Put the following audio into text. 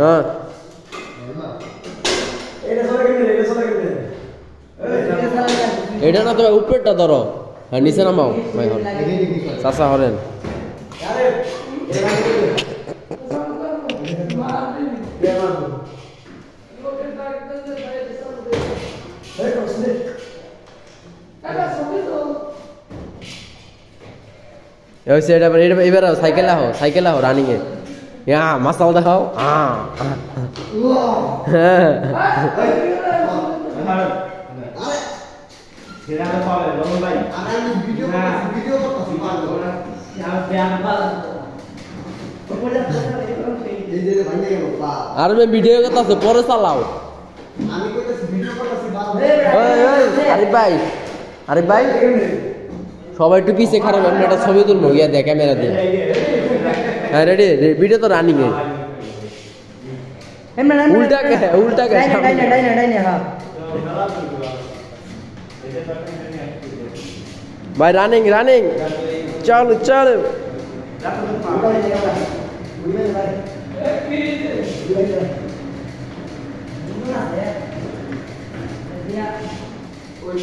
হ্যাঁ এটা না তো উপরেরটা ধরো আর নিচে নামাও ভাই হল চাচা হরেন এবার সাইকেল আহ রানিং এ মাসাল দেখাও আর ভিডিও কথা আছে পরে চালাও আরে ভাই সবাই একটু পিছিয়ে খারাপ আমি একটা ছবি তুলবো ইয়া দেয় ক্যামেরা দিয়ে হ্যাঁ রেডি ভিডিও তো রানিং এ উল্টা ভাই রানিং চলো ওই